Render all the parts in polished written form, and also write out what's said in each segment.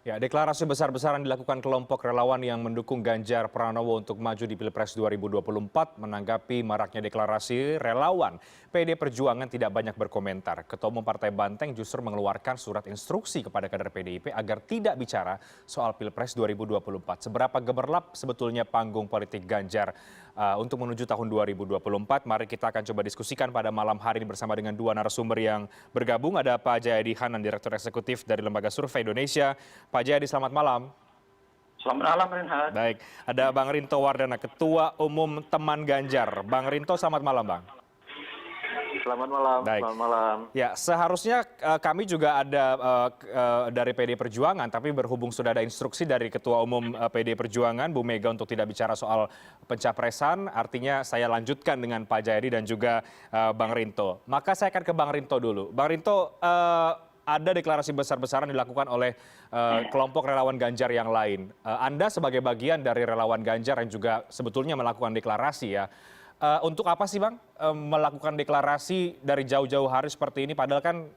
Ya, deklarasi besar-besaran dilakukan kelompok relawan yang mendukung Ganjar Pranowo untuk maju di Pilpres 2024 menanggapi maraknya deklarasi relawan. PD Perjuangan tidak banyak berkomentar. Ketua Umum Partai Banteng justru mengeluarkan surat instruksi kepada kader PDIP agar tidak bicara soal Pilpres 2024. Seberapa gemerlap sebetulnya panggung politik Ganjar untuk menuju tahun 2024? Mari kita akan coba diskusikan pada malam hari ini bersama dengan dua narasumber yang bergabung. Ada Pak Jayadi Hanan, Direktur Eksekutif dari Lembaga Survei Indonesia. Pak Jayadi, selamat malam. Selamat malam, Reinhard. Baik, ada Bang Rinto Wardana, Ketua Umum Teman Ganjar. Bang Rinto, selamat malam, Bang. Selamat malam. Baik. Selamat malam. Ya, seharusnya kami juga ada dari PD Perjuangan, tapi berhubung sudah ada instruksi dari Ketua Umum PD Perjuangan, Bu Mega, untuk tidak bicara soal pencapresan, artinya saya lanjutkan dengan Pak Jayadi dan juga Bang Rinto. Maka saya akan ke Bang Rinto dulu. Bang Rinto, ada deklarasi besar-besaran dilakukan oleh kelompok relawan Ganjar yang lain. Anda sebagai bagian dari relawan Ganjar yang juga sebetulnya melakukan deklarasi ya. Untuk apa sih Bang melakukan deklarasi dari jauh-jauh hari seperti ini? Padahal kan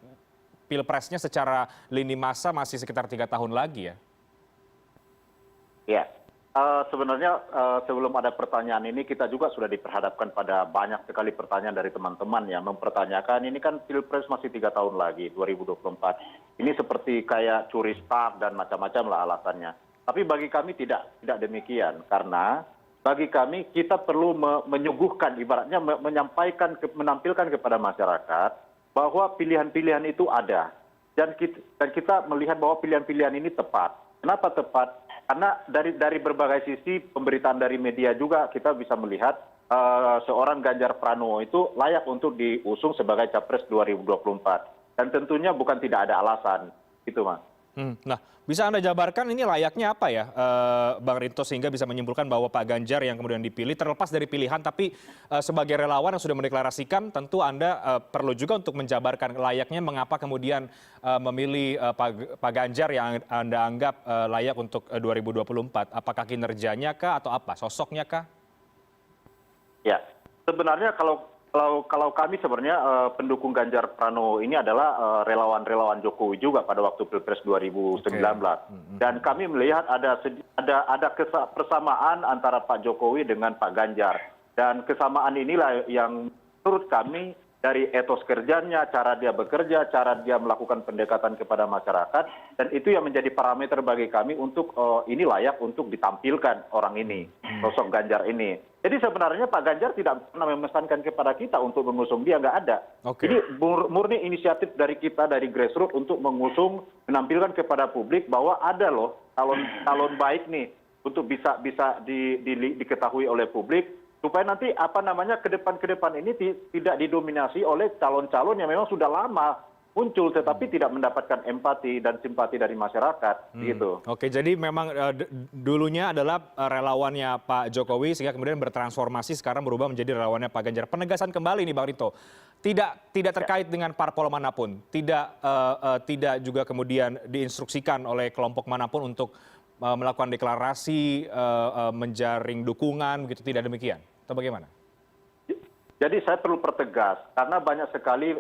Pilpresnya secara lini masa masih sekitar 3 tahun lagi ya. Ya, sebenarnya sebelum ada pertanyaan ini kita juga sudah diperhadapkan pada banyak sekali pertanyaan dari teman-teman yang mempertanyakan ini kan Pilpres masih 3 tahun lagi, 2024. Ini seperti kayak curi start dan macam-macam lah alasannya. Tapi bagi kami tidak demikian, karena bagi kami kita perlu menyuguhkan, ibaratnya menyampaikan, menampilkan kepada masyarakat bahwa pilihan-pilihan itu ada. Dan kita melihat bahwa pilihan-pilihan ini tepat. Kenapa tepat? Karena dari berbagai sisi pemberitaan dari media juga kita bisa melihat seorang Ganjar Pranowo itu layak untuk diusung sebagai Capres 2024. Dan tentunya bukan tidak ada alasan. Itu, Mas. Nah, bisa Anda jabarkan ini layaknya apa ya, Bang Rinto, sehingga bisa menyimpulkan bahwa Pak Ganjar yang kemudian dipilih terlepas dari pilihan, tapi sebagai relawan yang sudah mendeklarasikan, tentu Anda perlu juga untuk menjabarkan layaknya mengapa kemudian memilih Pak Ganjar yang Anda anggap layak untuk 2024. Apakah kinerjanya kah atau apa, sosoknya kah? Ya, sebenarnya kalau kami sebenarnya pendukung Ganjar Pranowo ini adalah relawan-relawan Jokowi juga pada waktu Pilpres 2019. Dan kami melihat ada persamaan antara Pak Jokowi dengan Pak Ganjar. Dan kesamaan inilah yang menurut kami dari etos kerjanya, cara dia bekerja, cara dia melakukan pendekatan kepada masyarakat, dan itu yang menjadi parameter bagi kami untuk ini layak untuk ditampilkan orang ini, sosok Ganjar ini. Jadi sebenarnya Pak Ganjar tidak pernah memesankan kepada kita untuk mengusung dia, nggak ada. Jadi murni inisiatif dari kita, dari grassroots untuk mengusung, menampilkan kepada publik bahwa ada loh calon baik nih untuk bisa diketahui oleh publik, supaya nanti ke depan ini tidak didominasi oleh calon-calon yang memang sudah lama muncul tetapi tidak mendapatkan empati dan simpati dari masyarakat gitu. Oke, jadi memang dulunya adalah relawannya Pak Jokowi sehingga kemudian bertransformasi sekarang berubah menjadi relawannya Pak Ganjar. Penegasan kembali nih Bang Rinto, tidak terkait dengan parpol manapun, tidak juga kemudian diinstruksikan oleh kelompok manapun untuk melakukan deklarasi, menjaring dukungan, begitu, tidak demikian? Atau bagaimana? Jadi saya perlu pertegas, karena banyak sekali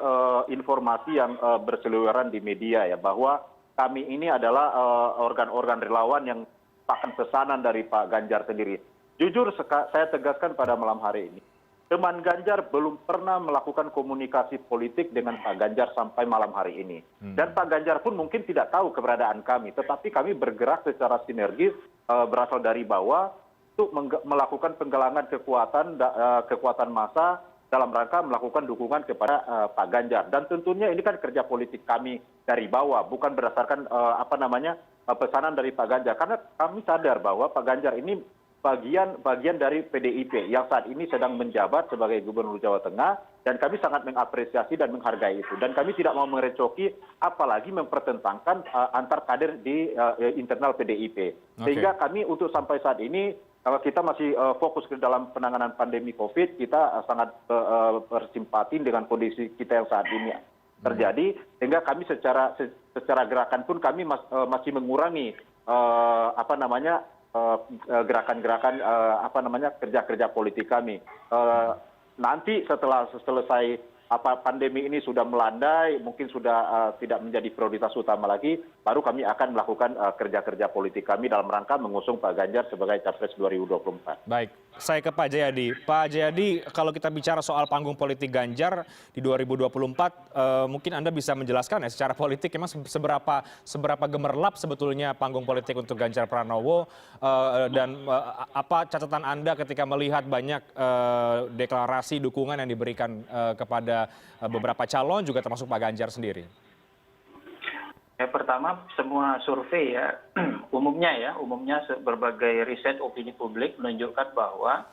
informasi yang berseliweran di media ya, bahwa kami ini adalah organ-organ relawan yang merupakan pesanan dari Pak Ganjar sendiri. Jujur saya tegaskan pada malam hari ini, teman Ganjar belum pernah melakukan komunikasi politik dengan Pak Ganjar sampai malam hari ini. Dan Pak Ganjar pun mungkin tidak tahu keberadaan kami, tetapi kami bergerak secara sinergis berasal dari bawah untuk melakukan penggalangan kekuatan massa dalam rangka melakukan dukungan kepada Pak Ganjar. Dan tentunya ini kan kerja politik kami dari bawah, bukan berdasarkan pesanan dari Pak Ganjar. Karena kami sadar bahwa Pak Ganjar ini bagian dari PDIP yang saat ini sedang menjabat sebagai Gubernur Jawa Tengah, dan kami sangat mengapresiasi dan menghargai itu. Dan kami tidak mau merecoki, apalagi mempertentangkan antar kader di internal PDIP. Sehingga kami untuk sampai saat ini, kalau kita masih fokus ke dalam penanganan pandemi COVID, kita sangat bersimpati dengan kondisi kita yang saat ini terjadi, sehingga kami secara gerakan pun kami masih mengurangi gerakan-gerakan kerja-kerja politik kami. Nanti setelah selesai pandemi ini sudah melandai, mungkin sudah tidak menjadi prioritas utama lagi, baru kami akan melakukan kerja-kerja politik kami dalam rangka mengusung Pak Ganjar sebagai Capres 2024. Baik, saya ke Pak Jayadi. Pak Jayadi, kalau kita bicara soal panggung politik Ganjar di 2024, mungkin Anda bisa menjelaskan ya secara politik memang seberapa gemerlap sebetulnya panggung politik untuk Ganjar Pranowo dan apa catatan Anda ketika melihat banyak deklarasi dukungan yang diberikan kepada beberapa calon juga termasuk Pak Ganjar sendiri? Pertama, semua survei ya, umumnya berbagai riset opini publik menunjukkan bahwa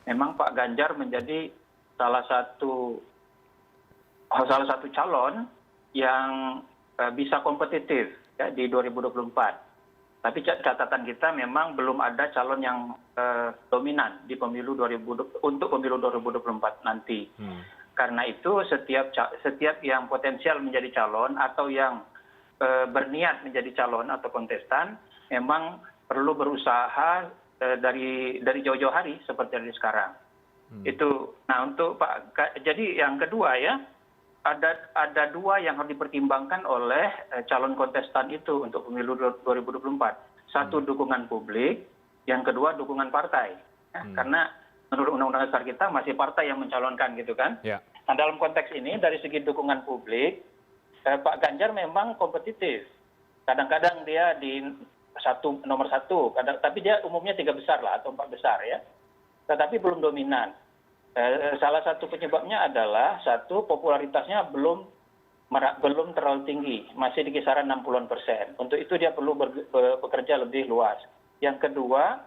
memang Pak Ganjar menjadi salah satu calon yang bisa kompetitif ya, di 2024. Tapi catatan kita memang belum ada calon yang dominan di untuk pemilu 2024 nanti. Karena itu setiap yang potensial menjadi calon atau yang berniat menjadi calon atau kontestan memang perlu berusaha dari jauh-jauh hari seperti dari sekarang. Itu. Nah, untuk jadi yang kedua ya, ada dua yang harus dipertimbangkan oleh calon kontestan itu untuk pemilu 2024. Satu, dukungan publik, yang kedua dukungan partai. Ya, karena menurut Undang-Undang Dasar kita masih partai yang mencalonkan gitu kan. Ya. Nah, dalam konteks ini dari segi dukungan publik, Pak Ganjar memang kompetitif. Kadang-kadang dia di nomor satu, tapi dia umumnya 3 besar lah atau 4 besar ya. Tetapi belum dominan. Salah satu penyebabnya adalah satu, popularitasnya belum terlalu tinggi, masih di kisaran 60-an%. Untuk itu dia perlu bekerja lebih luas. Yang kedua,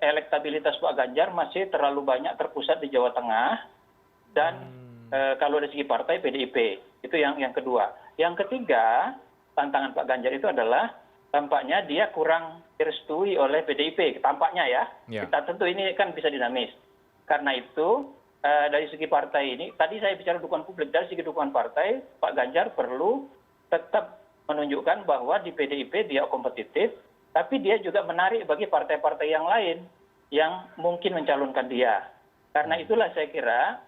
elektabilitas Pak Ganjar masih terlalu banyak terpusat di Jawa Tengah dan kalau dari segi partai PDIP. Itu yang kedua. Yang ketiga, tantangan Pak Ganjar itu adalah tampaknya dia kurang direstui oleh PDIP. Tampaknya ya. Kita tentu ini kan bisa dinamis. Karena itu dari segi partai ini, tadi saya bicara dukungan publik, dari segi dukungan partai, Pak Ganjar perlu tetap menunjukkan bahwa di PDIP dia kompetitif, tapi dia juga menarik bagi partai-partai yang lain yang mungkin mencalonkan dia. Karena itulah saya kira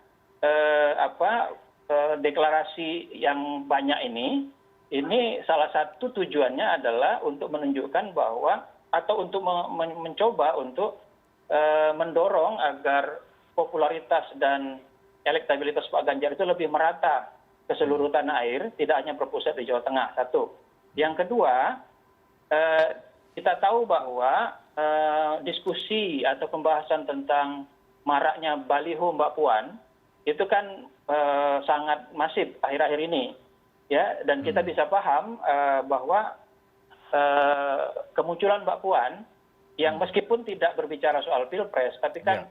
deklarasi yang banyak ini salah satu tujuannya adalah untuk menunjukkan bahwa atau untuk mencoba untuk mendorong agar popularitas dan elektabilitas Pak Ganjar itu lebih merata ke seluruh tanah air, tidak hanya berpusat di Jawa Tengah. Satu. Yang kedua, kita tahu bahwa diskusi atau pembahasan tentang maraknya baliho Mbak Puan itu kan sangat masif akhir-akhir ini, ya. Dan kita bisa paham bahwa kemunculan Mbak Puan yang meskipun tidak berbicara soal pilpres, tapi kan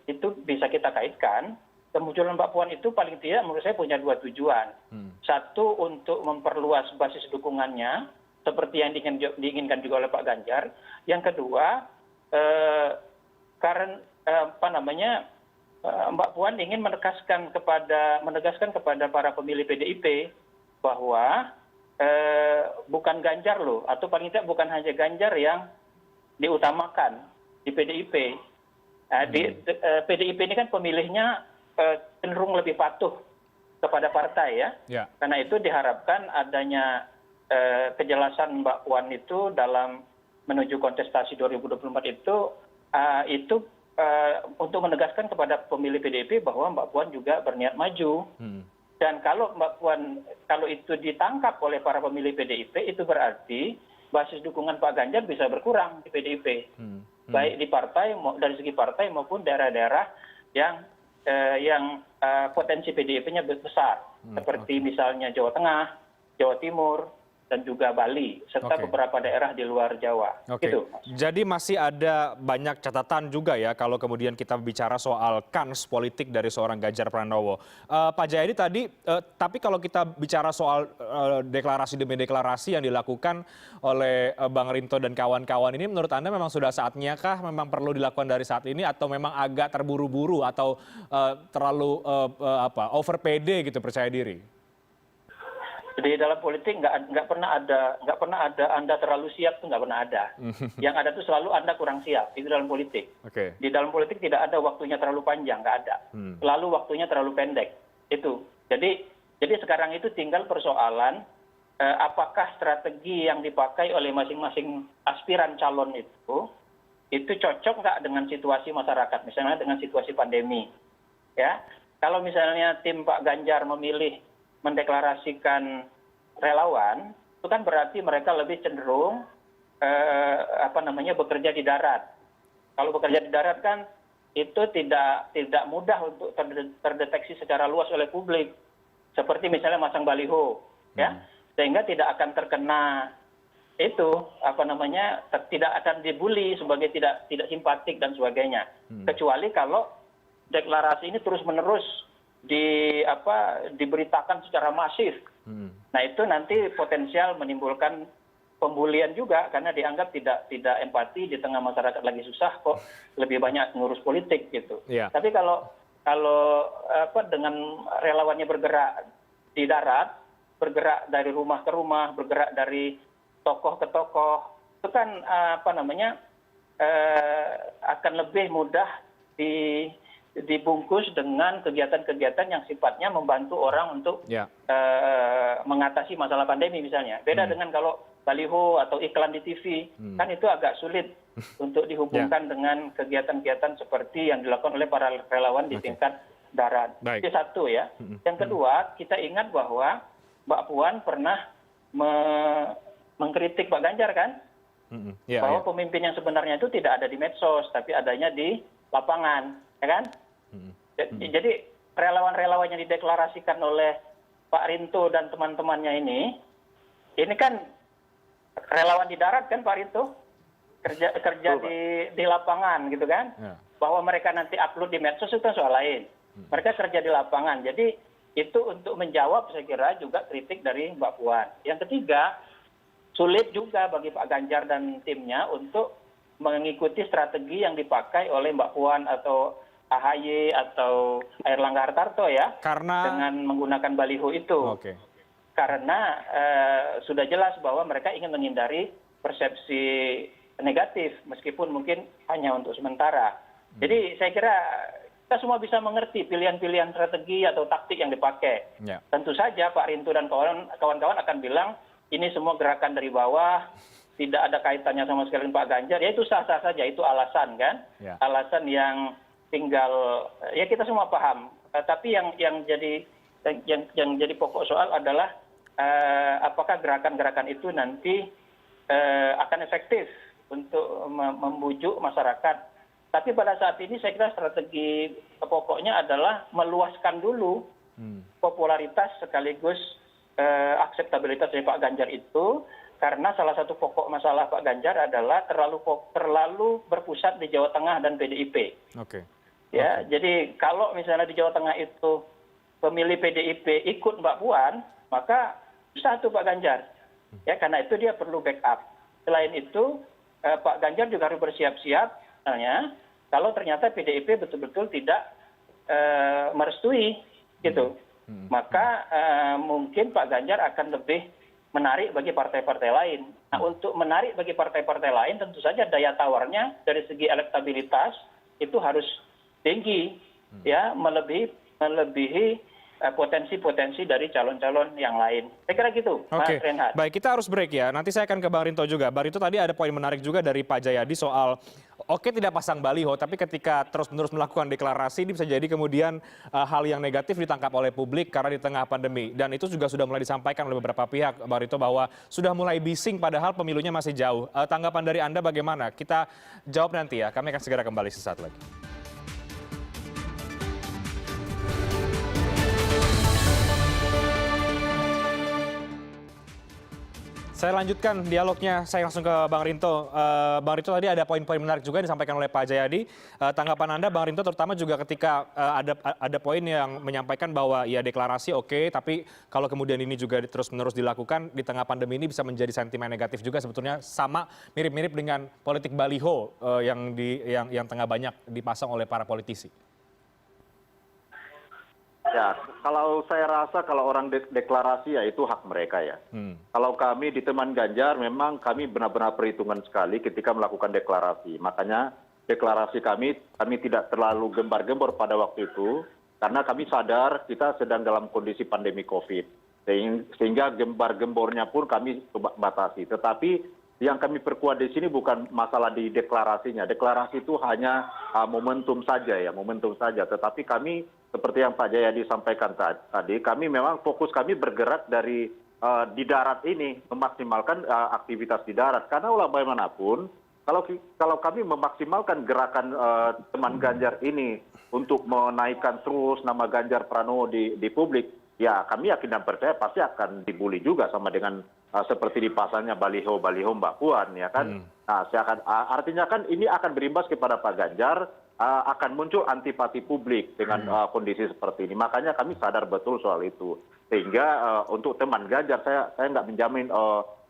itu bisa kita kaitkan. Kemunculan Mbak Puan itu paling tidak menurut saya punya dua tujuan. Satu, untuk memperluas basis dukungannya, seperti yang diinginkan juga oleh Pak Ganjar. Yang kedua, karena Mbak Puan ingin menegaskan kepada para pemilih PDIP bahwa bukan Ganjar loh, atau paling tidak bukan hanya Ganjar yang diutamakan di PDIP. PDIP ini kan pemilihnya cenderung lebih patuh kepada partai ya. Karena itu diharapkan adanya kejelasan Mbak Puan itu dalam menuju kontestasi 2024 itu untuk menegaskan kepada pemilih PDIP bahwa Mbak Puan juga berniat maju. Dan kalau Mbak Puan, kalau itu ditangkap oleh para pemilih PDIP, itu berarti basis dukungan Pak Ganjar bisa berkurang di PDIP. Baik di partai, dari segi partai maupun daerah-daerah yang potensi PDIP-nya besar. Seperti misalnya Jawa Tengah, Jawa Timur, dan juga Bali, serta beberapa daerah di luar Jawa. Gitu. Jadi masih ada banyak catatan juga ya kalau kemudian kita bicara soal kans politik dari seorang Ganjar Pranowo. Pak Jayadi tadi, tapi kalau kita bicara soal deklarasi demi deklarasi yang dilakukan oleh Bang Rinto dan kawan-kawan ini, menurut Anda memang sudah saatnya kah memang perlu dilakukan dari saat ini atau memang agak terburu-buru atau terlalu over PD gitu, percaya diri? Di dalam politik nggak pernah ada Anda terlalu siap, itu nggak pernah ada. Yang ada tuh selalu Anda kurang siap, itu dalam politik. Di dalam politik tidak ada waktunya terlalu panjang, nggak ada. Selalu waktunya terlalu pendek. Itu. Jadi sekarang itu tinggal persoalan apakah strategi yang dipakai oleh masing-masing aspiran calon itu cocok nggak dengan situasi masyarakat, misalnya dengan situasi pandemi. Ya, kalau misalnya tim Pak Ganjar memilih mendeklarasikan relawan, itu kan berarti mereka lebih cenderung bekerja di darat. Kalau bekerja di darat kan itu tidak mudah untuk terdeteksi secara luas oleh publik, seperti misalnya masang baliho, ya, sehingga tidak akan terkena tidak akan dibully sebagai tidak simpatik dan sebagainya. Kecuali kalau deklarasi ini terus-menerus diberitakan secara masif. Nah, itu nanti potensial menimbulkan pembulian juga karena dianggap tidak empati, di tengah masyarakat lagi susah kok lebih banyak ngurus politik gitu. Yeah. Tapi kalau dengan relawannya bergerak di darat, bergerak dari rumah ke rumah, bergerak dari tokoh ke tokoh, itu kan akan lebih mudah dibungkus dengan kegiatan-kegiatan yang sifatnya membantu orang untuk mengatasi masalah pandemi misalnya. Beda dengan kalau baliho atau iklan di TV, kan itu agak sulit untuk dihubungkan dengan kegiatan-kegiatan seperti yang dilakukan oleh para relawan di tingkat darat. Itu satu ya. Yang kedua, kita ingat bahwa Mbak Puan pernah mengkritik Pak Ganjar kan, bahwa pemimpin yang sebenarnya itu tidak ada di medsos, tapi adanya di lapangan, ya kan? Jadi relawan-relawan yang dideklarasikan oleh Pak Rinto dan teman-temannya ini kan relawan di darat kan Pak Rinto, kerja di lapangan gitu kan, bahwa mereka nanti upload di medsos itu soal lain. Mereka kerja di lapangan, jadi itu untuk menjawab saya kira juga kritik dari Mbak Puan. Yang ketiga, sulit juga bagi Pak Ganjar dan timnya untuk mengikuti strategi yang dipakai oleh Mbak Puan atau AHY atau Airlangga Hartarto ya, dengan menggunakan baliho itu. Karena sudah jelas bahwa mereka ingin menghindari persepsi negatif, meskipun mungkin hanya untuk sementara. Jadi saya kira kita semua bisa mengerti pilihan-pilihan strategi atau taktik yang dipakai. Tentu saja Pak Rinto dan kawan-kawan akan bilang, ini semua gerakan dari bawah, tidak ada kaitannya sama sekali dengan Pak Ganjar, ya itu sah-sah saja, itu alasan kan, alasan yang tinggal, ya kita semua paham. Tapi yang jadi pokok soal adalah apakah gerakan-gerakan itu nanti akan efektif untuk membujuk masyarakat. Tapi pada saat ini saya kira strategi pokoknya adalah meluaskan dulu popularitas sekaligus akseptabilitas dari Pak Ganjar itu, karena salah satu pokok masalah Pak Ganjar adalah terlalu berpusat di Jawa Tengah dan PDIP. Ya, jadi kalau misalnya di Jawa Tengah itu pemilih PDIP ikut Mbak Puan, maka susah tuh Pak Ganjar. Ya, karena itu dia perlu backup. Selain itu, Pak Ganjar juga harus bersiap-siap, misalnya kalau ternyata PDIP betul-betul tidak merestui gitu. Maka mungkin Pak Ganjar akan lebih menarik bagi partai-partai lain. Nah, untuk menarik bagi partai-partai lain tentu saja daya tawarnya dari segi elektabilitas itu harus tinggi, ya, melebihi potensi-potensi dari calon-calon yang lain. Saya kira gitu, Mas Reinhardt. Baik, kita harus break ya. Nanti saya akan ke Bang Rinto juga. Bang Rinto tadi ada poin menarik juga dari Pak Jayadi soal tidak pasang baliho, tapi ketika terus-menerus melakukan deklarasi ini bisa jadi kemudian hal yang negatif ditangkap oleh publik karena di tengah pandemi. Dan itu juga sudah mulai disampaikan oleh beberapa pihak, Bang Rinto, bahwa sudah mulai bising padahal pemilunya masih jauh. Tanggapan dari Anda bagaimana? Kita jawab nanti ya. Kami akan segera kembali sesaat lagi. Saya lanjutkan dialognya, saya langsung ke Bang Rinto. Bang Rinto tadi ada poin-poin menarik juga yang disampaikan oleh Pak Jayadi. Tanggapan Anda, Bang Rinto, terutama juga ketika ada poin yang menyampaikan bahwa ya deklarasi oke, tapi kalau kemudian ini juga terus-menerus dilakukan di tengah pandemi ini bisa menjadi sentimen negatif juga, sebetulnya sama mirip-mirip dengan politik baliho yang tengah banyak dipasang oleh para politisi. Ya, kalau saya rasa kalau orang deklarasi ya itu hak mereka ya. Kalau kami di teman Ganjar memang kami benar-benar perhitungan sekali ketika melakukan deklarasi. Makanya deklarasi kami tidak terlalu gembar-gembor pada waktu itu karena kami sadar kita sedang dalam kondisi pandemi COVID. Sehingga gembar-gembornya pun kami coba batasi. Tetapi yang kami perkuat di sini bukan masalah di deklarasinya. Deklarasi itu hanya momentum saja ya, momentum saja. Tetapi kami seperti yang Pak Jayadi sampaikan tadi, kami memang fokus kami bergerak dari di darat ini, memaksimalkan aktivitas di darat. Karena ulah bagaimanapun, kalau kami memaksimalkan gerakan teman Ganjar ini untuk menaikkan terus nama Ganjar Pranowo di publik, ya kami yakin dan percaya pasti akan dibully juga sama dengan seperti dipasangnya baliho-baliho Mbak Puan, ya kan. Nah, artinya kan ini akan berimbas kepada Pak Ganjar, akan muncul antipati publik dengan kondisi seperti ini. Makanya kami sadar betul soal itu. Sehingga untuk teman Ganjar, saya nggak menjamin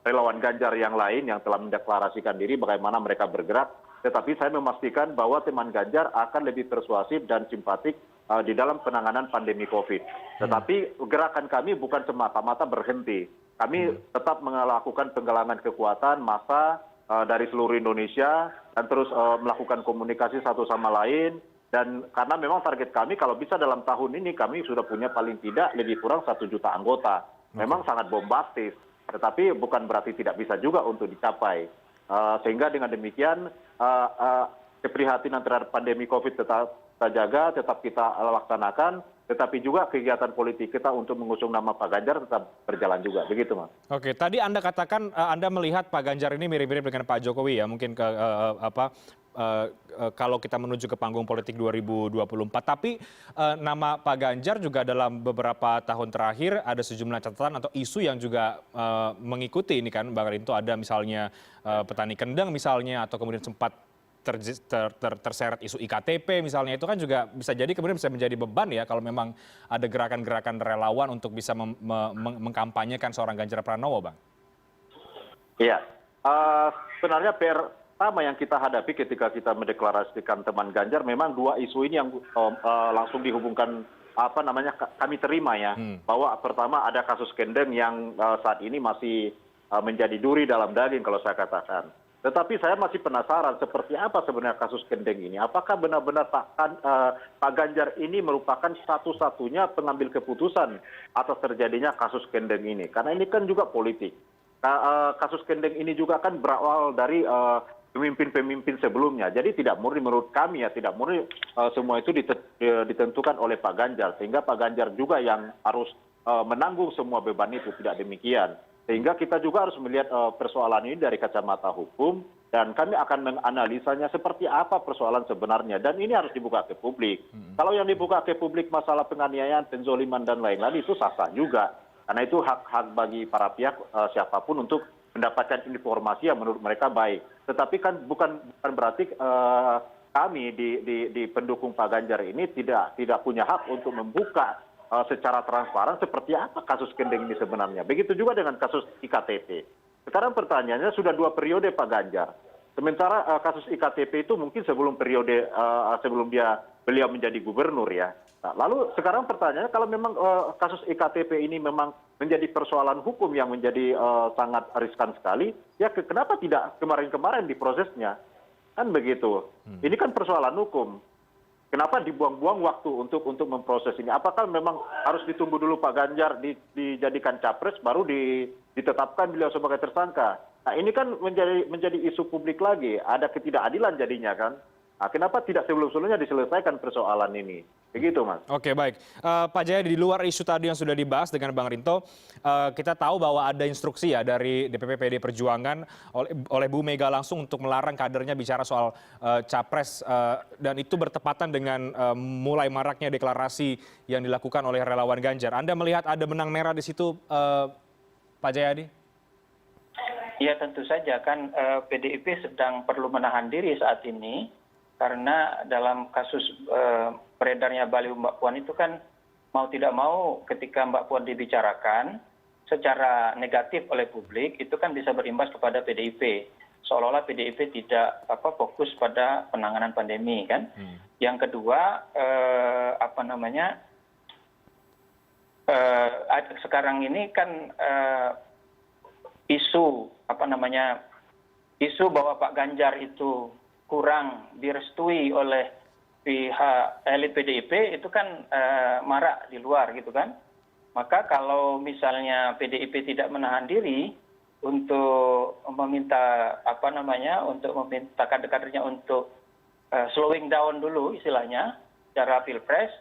relawan Ganjar yang lain yang telah mendeklarasikan diri bagaimana mereka bergerak. Tetapi saya memastikan bahwa teman Ganjar akan lebih persuasif dan simpatik di dalam penanganan pandemi COVID. Tetapi gerakan kami bukan semata-mata berhenti. Kami tetap melakukan penggalangan kekuatan massa dari seluruh Indonesia dan terus melakukan komunikasi satu sama lain. Dan karena memang target kami kalau bisa dalam tahun ini kami sudah punya paling tidak lebih kurang 1 juta anggota. Memang sangat bombastis, tetapi bukan berarti tidak bisa juga untuk dicapai. Sehingga dengan demikian keprihatinan terhadap pandemi COVID tetap kita jaga, tetap kita laksanakan, tetapi juga kegiatan politik kita untuk mengusung nama Pak Ganjar tetap berjalan juga. Begitu, Mas. Oke, tadi Anda katakan Anda melihat Pak Ganjar ini mirip-mirip dengan Pak Jokowi ya, mungkin kalau kita menuju ke panggung politik 2024. Tapi nama Pak Ganjar juga dalam beberapa tahun terakhir ada sejumlah catatan atau isu yang juga mengikuti ini kan, Bang Rinto, ada misalnya petani kendang misalnya, atau kemudian sempat terseret isu iktp misalnya. Itu kan juga bisa jadi kemudian bisa menjadi beban ya kalau memang ada gerakan-gerakan relawan untuk bisa mengkampanyekan seorang Ganjar Pranowo, Bang. Iya, sebenarnya pertama yang kita hadapi ketika kita mendeklarasikan teman Ganjar, memang 2 isu ini yang langsung dihubungkan kami terima ya, bahwa pertama ada kasus kendeng yang saat ini masih menjadi duri dalam daging kalau saya katakan. Tetapi saya masih penasaran seperti apa sebenarnya kasus kendeng ini. Apakah benar-benar Pak Ganjar ini merupakan satu-satunya pengambil keputusan atas terjadinya kasus kendeng ini? Karena ini kan juga politik. Kasus kendeng ini juga kan berawal dari pemimpin-pemimpin sebelumnya. Jadi tidak murni menurut kami ya, tidak murni semua itu ditentukan oleh Pak Ganjar. Sehingga Pak Ganjar juga yang harus menanggung semua beban itu, tidak demikian. Sehingga kita juga harus melihat persoalan ini dari kacamata hukum dan kami akan menganalisanya seperti apa persoalan sebenarnya. Dan ini harus dibuka ke publik. Kalau yang dibuka ke publik masalah penganiayaan, penzoliman dan lain-lain itu sah-sah juga. Karena itu hak-hak bagi para pihak siapapun untuk mendapatkan informasi yang menurut mereka baik. Tetapi kan bukan berarti kami di pendukung Pak Ganjar ini tidak punya hak untuk membuka secara transparan seperti apa kasus kendeng ini sebenarnya. Begitu juga dengan kasus iktp. Sekarang pertanyaannya sudah 2 periode Pak Ganjar. Sementara kasus iktp itu mungkin sebelum periode sebelum beliau menjadi gubernur ya. Nah, lalu sekarang pertanyaannya kalau memang kasus iktp ini memang menjadi persoalan hukum yang menjadi sangat riskan sekali, ya kenapa tidak kemarin-kemarin diprosesnya? Kan begitu. Ini kan persoalan hukum. Kenapa dibuang-buang waktu untuk memproses ini? Apakah memang harus ditunggu dulu Pak Ganjar dijadikan capres baru ditetapkan beliau sebagai tersangka? Nah ini kan menjadi isu publik lagi. Ada ketidakadilan jadinya kan. Nah, kenapa tidak sebelum-sebelumnya diselesaikan persoalan ini? Begitu, Mas. Oke, baik. Pak Jaya, di luar isu tadi yang sudah dibahas dengan Bang Rinto, kita tahu bahwa ada instruksi ya dari DPP PD Perjuangan oleh Bu Mega langsung untuk melarang kadernya bicara soal capres, dan itu bertepatan dengan mulai maraknya deklarasi yang dilakukan oleh relawan Ganjar. Anda melihat ada benang merah di situ, Pak Jayadi? Ya tentu saja kan PDIP sedang perlu menahan diri saat ini. Karena dalam kasus beredarnya baliho Mbak Puan itu kan mau tidak mau ketika Mbak Puan dibicarakan secara negatif oleh publik itu kan bisa berimbas kepada PDIP. Seolah-olah PDIP tidak fokus pada penanganan pandemi kan. Yang kedua sekarang ini kan isu bahwa Pak Ganjar itu kurang direstui oleh pihak elit PDIP itu kan marak di luar gitu kan. maka kalau misalnya PDIP tidak menahan diri untuk meminta untuk meminta kader-kadernya untuk slowing down dulu istilahnya secara pilpres,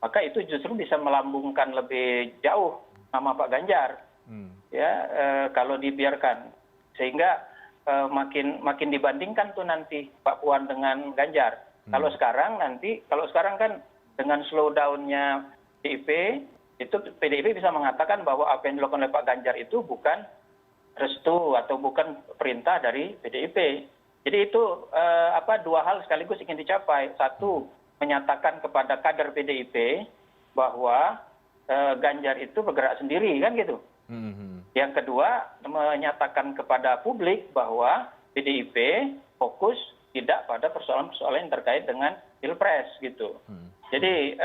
maka itu justru bisa melambungkan lebih jauh nama Pak Ganjar, ya kalau dibiarkan, sehingga makin dibandingkan tuh nanti Pak Puan dengan Ganjar. Kalau sekarang kan dengan slowdown-nya PDIP, itu PDIP bisa mengatakan bahwa apa yang dilakukan oleh Pak Ganjar itu bukan restu atau bukan perintah dari PDIP. Jadi itu dua hal sekaligus ingin dicapai. Satu, menyatakan kepada kader PDIP bahwa Ganjar itu bergerak sendiri, kan gitu. Yang kedua, menyatakan kepada publik bahwa PDIP fokus tidak pada persoalan-persoalan yang terkait dengan pilpres gitu. Jadi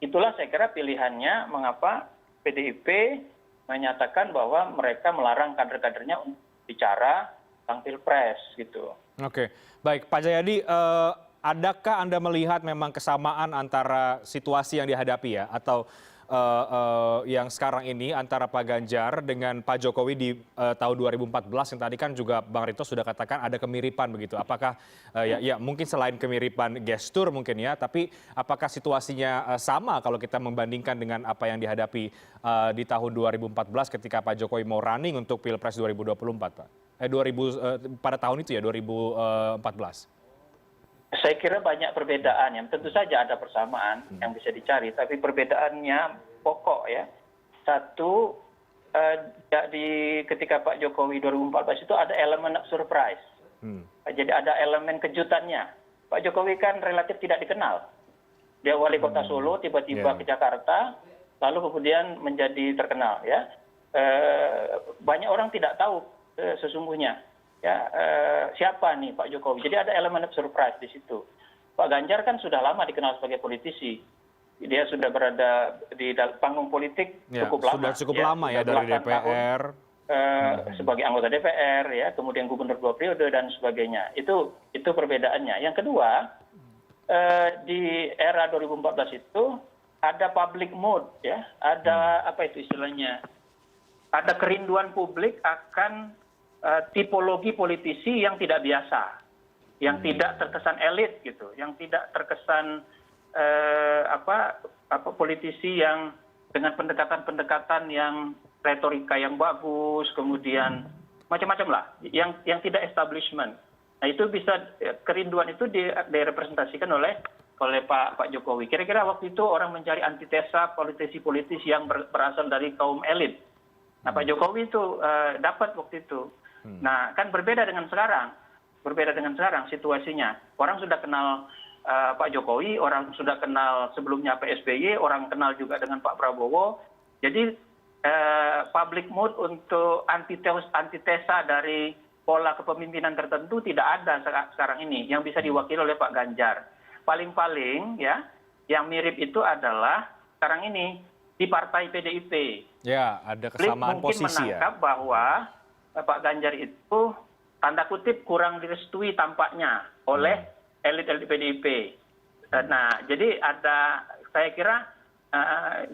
itulah saya kira pilihannya mengapa PDIP menyatakan bahwa mereka melarang kader-kadernya untuk bicara tentang pilpres gitu. Oke, baik Pak Jayadi, adakah Anda melihat memang kesamaan antara situasi yang dihadapi ya, atau yang sekarang ini antara Pak Ganjar dengan Pak Jokowi di tahun 2014 yang tadi kan juga Bang Rito sudah katakan ada kemiripan begitu. Apakah ya mungkin selain kemiripan gestur mungkin ya, tapi apakah situasinya sama kalau kita membandingkan dengan apa yang dihadapi di tahun 2014 ketika Pak Jokowi mau running untuk Pilpres 2024, Pak? Pada tahun itu ya 2014. Saya kira banyak perbedaan, yang tentu saja ada persamaan yang bisa dicari, tapi perbedaannya pokok ya. Satu, ketika Pak Jokowi 2014 itu ada elemen surprise. Jadi ada elemen kejutannya. Pak Jokowi kan relatif tidak dikenal. Dia wali kota Solo, tiba-tiba ke Jakarta, lalu kemudian menjadi terkenal ya. Banyak orang tidak tahu sesungguhnya. Ya, siapa nih Pak Jokowi? Jadi ada elemen surprise di situ. Pak Ganjar kan sudah lama dikenal sebagai politisi. Dia sudah berada di panggung politik cukup lama. Sudah cukup lama ya dari DPR. Sebagai anggota DPR ya, kemudian gubernur 2 periode dan sebagainya. Itu perbedaannya. Yang kedua, di era 2014 itu ada public mood ya, ada apa itu istilahnya? Ada kerinduan publik akan tipologi politisi yang tidak biasa, yang tidak terkesan elit gitu, yang tidak terkesan politisi yang dengan pendekatan-pendekatan yang retorika yang bagus, kemudian macam-macam lah, yang tidak establishment. Nah itu bisa kerinduan itu direpresentasikan oleh Pak Jokowi. Kira-kira waktu itu orang mencari antitesa politisi-politisi yang berasal dari kaum elit. Nah Pak Jokowi itu dapat waktu itu. Nah, kan berbeda dengan sekarang situasinya. Orang sudah kenal Pak Jokowi, orang sudah kenal sebelumnya Pak SBY, orang kenal juga dengan Pak Prabowo. Jadi public mood untuk antitesa dari pola kepemimpinan tertentu tidak ada sekarang ini yang bisa diwakili oleh Pak Ganjar. Paling-paling ya, yang mirip itu adalah sekarang ini di partai PDIP. Ya, ada kesamaan posisi ya. Mungkin menangkap bahwa Pak Ganjar itu tanda kutip kurang direstui tampaknya oleh elit-elit PDIP. Nah, jadi saya kira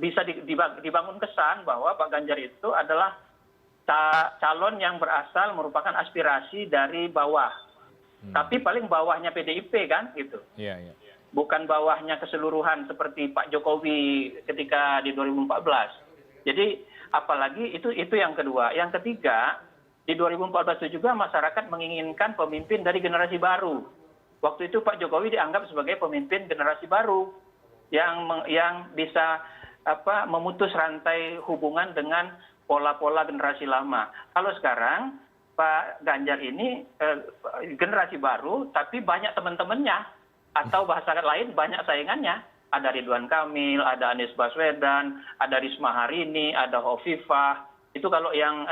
bisa dibangun kesan bahwa Pak Ganjar itu adalah calon yang berasal merupakan aspirasi dari bawah. Tapi paling bawahnya PDIP kan gitu. Iya, iya. Bukan bawahnya keseluruhan seperti Pak Jokowi ketika di 2014. Jadi apalagi itu yang kedua. Yang ketiga, di 2014 itu juga masyarakat menginginkan pemimpin dari generasi baru. Waktu itu Pak Jokowi dianggap sebagai pemimpin generasi baru yang bisa memutus rantai hubungan dengan pola-pola generasi lama. Kalau sekarang Pak Ganjar ini generasi baru, tapi banyak teman-temannya, atau bahasa lain banyak saingannya. Ada Ridwan Kamil, ada Anies Baswedan, ada Risma Harini, ada Hovifah. Itu kalau yang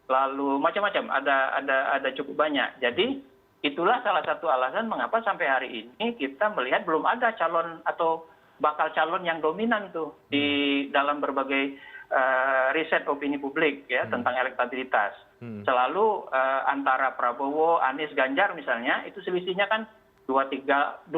lalu macam-macam, ada cukup banyak. Jadi itulah salah satu alasan mengapa sampai hari ini kita melihat belum ada calon atau bakal calon yang dominan tuh di dalam berbagai riset opini publik ya tentang elektabilitas. Selalu antara Prabowo, Anies, Ganjar misalnya itu selisihnya kan 2-5%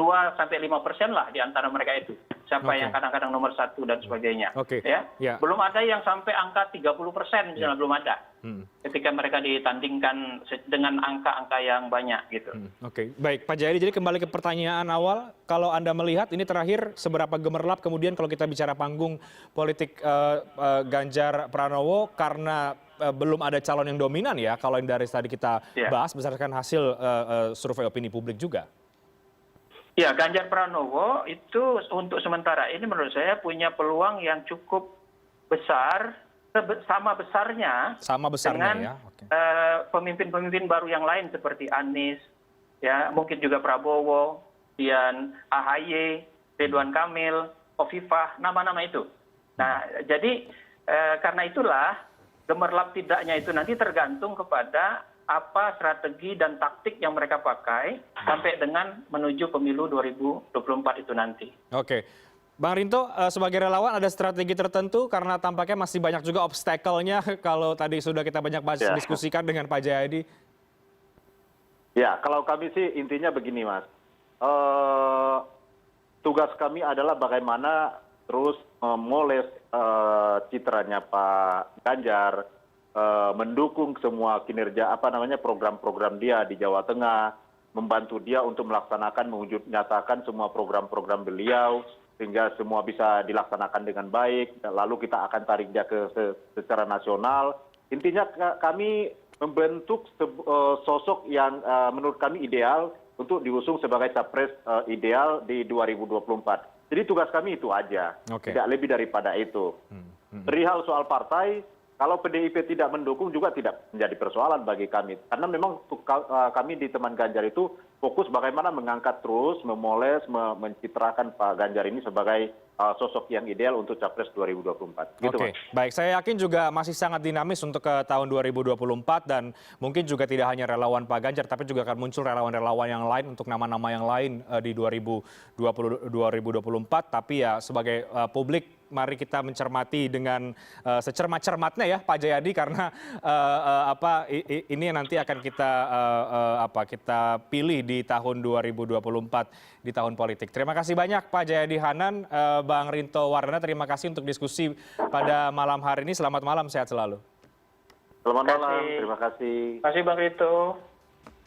lah di antara mereka itu. siapa Oke. yang kadang-kadang nomor 1 dan sebagainya. Oke. Ya. Ya. Belum ada yang sampai angka 30% misalnya, belum ada. Hmm. Ketika mereka ditandingkan dengan angka-angka yang banyak gitu. Oke, baik Pak Jayadi, jadi kembali ke pertanyaan awal, kalau Anda melihat ini terakhir seberapa gemerlap kemudian kalau kita bicara panggung politik Ganjar Pranowo karena belum ada calon yang dominan ya, kalau yang dari tadi kita bahas berdasarkan hasil survei opini publik juga. Ya, Ganjar Pranowo itu untuk sementara ini menurut saya punya peluang yang cukup besar, sama besarnya dengan ya. Oke. pemimpin-pemimpin baru yang lain seperti Anies, ya mungkin juga Prabowo, kemudian AHY, Ridwan Kamil, Khofifah, nama-nama itu. Nah, jadi karena itulah gemerlap tidaknya itu nanti tergantung kepada apa strategi dan taktik yang mereka pakai sampai dengan menuju pemilu 2024 itu nanti. Oke. Bang Rinto, sebagai relawan ada strategi tertentu karena tampaknya masih banyak juga obstacle-nya kalau tadi sudah kita banyak diskusikan dengan Pak Jayadi. Ya, kalau kami sih intinya begini, Mas. Tugas kami adalah bagaimana terus memoles citranya Pak Ganjar, mendukung semua kinerja program-program dia di Jawa Tengah, membantu dia untuk melaksanakan nyatakan semua program-program beliau sehingga semua bisa dilaksanakan dengan baik. Lalu kita akan tarik dia secara nasional. Intinya kami membentuk sosok yang menurut kami ideal untuk diusung sebagai capres ideal di 2024. Jadi tugas kami itu aja, tidak lebih daripada itu. Perihal soal partai, kalau PDIP tidak mendukung juga tidak menjadi persoalan bagi kami. Karena memang kami di teman Ganjar itu fokus bagaimana mengangkat terus, memoles, mencitrakan Pak Ganjar ini sebagai sosok yang ideal untuk Capres 2024. Gitu, Oke, Mas. baik. Saya yakin juga masih sangat dinamis untuk ke tahun 2024 dan mungkin juga tidak hanya relawan Pak Ganjar, tapi juga akan muncul relawan-relawan yang lain untuk nama-nama yang lain di 2024. Tapi ya sebagai publik, mari kita mencermati dengan secermat-cermatnya ya Pak Jayadi karena ini nanti akan kita pilih di tahun 2024 di tahun politik. Terima kasih banyak Pak Jayadi Hanan, Bang Rinto Wardana, terima kasih untuk diskusi pada malam hari ini. Selamat malam, sehat selalu. Selamat malam, terima kasih. Terima kasih Bang Rito.